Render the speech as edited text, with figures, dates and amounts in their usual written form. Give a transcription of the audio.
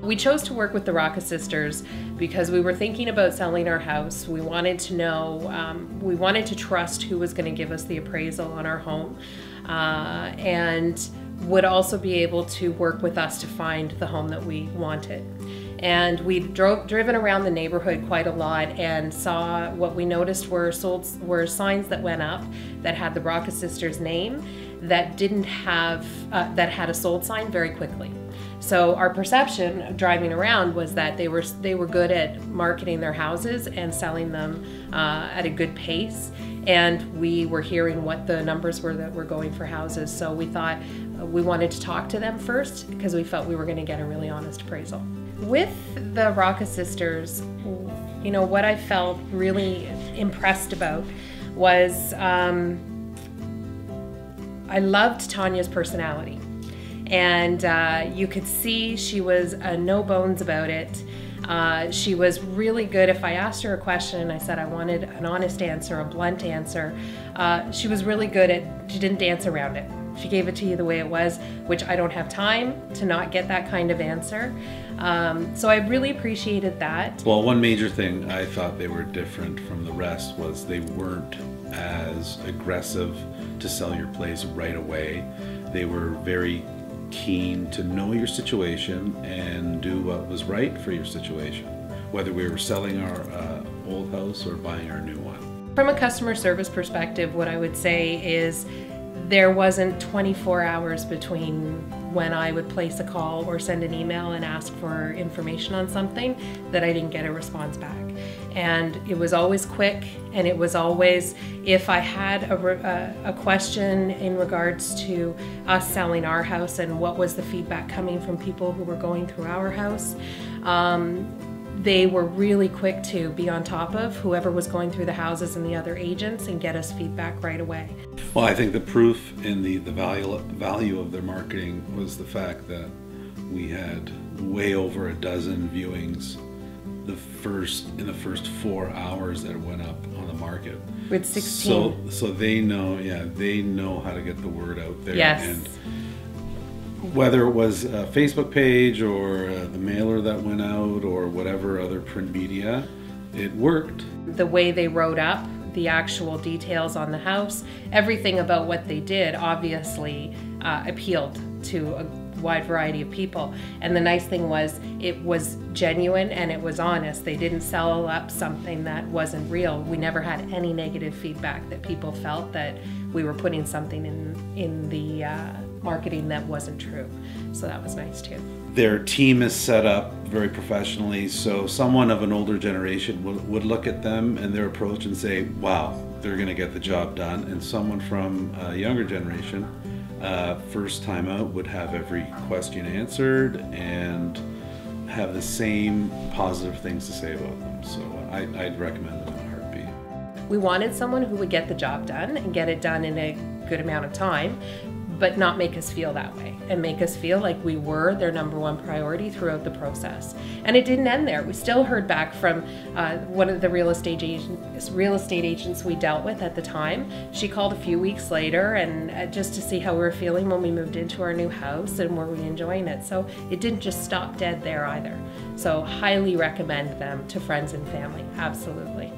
We chose to work with the Rocca sisters because we were thinking about selling our house. We wanted to know, we wanted to trust who was going to give us the appraisal on our home, and would also be able to work with us to find the home that we wanted. And we'd driven around the neighborhood quite a lot and saw what we noticed were signs that went up that had the Rocca sisters' name that didn't have, that had a sold sign very quickly. So our perception of driving around was that they were good at marketing their houses and selling them at a good pace. And we were hearing what the numbers were that were going for houses. So we thought we wanted to talk to them first because we felt we were going to get a really honest appraisal. With the Rocca sisters, you know, what I felt really impressed about was I loved Tanya's personality. And you could see she was no bones about it. She was really good. If I asked her a question and I said I wanted an honest answer, a blunt answer, she was really good at, she didn't dance around it. She gave it to you the way it was, which I don't have time to not get that kind of answer. So I really appreciated that. Well, one major thing I thought they were different from the rest was they weren't as aggressive to sell your place right away. They were very keen to know your situation and do what was right for your situation, whether we were selling our old house or buying our new one. From a customer service perspective, what I would say is there wasn't 24 hours between when I would place a call or send an email and ask for information on something that I didn't get a response back. And it was always quick, and it was always, if I had a question in regards to us selling our house and what was the feedback coming from people who were going through our house, they were really quick to be on top of whoever was going through the houses and the other agents and get us feedback right away. Well, I think the proof in the value of their marketing was the fact that we had way over a dozen viewings in the first 4 hours that it went up on the market. With 16. So they know, yeah, they know how to get the word out there. Yes. And whether it was a Facebook page or the mailer that went out or whatever other print media, it worked. The way they wrote up the actual details on the house, everything about what they did obviously appealed to a wide variety of people. And the nice thing was it was genuine and it was honest. They didn't sell up something that wasn't real. We never had any negative feedback that people felt that we were putting something in the marketing that wasn't true. So that was nice too. Their team is set up very professionally, so someone of an older generation would look at them and their approach and say, wow, they're going to get the job done. And someone from a younger generation, first time out, would have every question answered and have the same positive things to say about them. So I'd recommend them in a heartbeat. We wanted someone who would get the job done and get it done in a good amount of time, but not make us feel that way and make us feel like we were their #1 priority throughout the process. And it didn't end there. We still heard back from one of the real estate agents we dealt with at the time. She called a few weeks later and just to see how we were feeling when we moved into our new house and were we enjoying it. So it didn't just stop dead there either. So highly recommend them to friends and family, absolutely.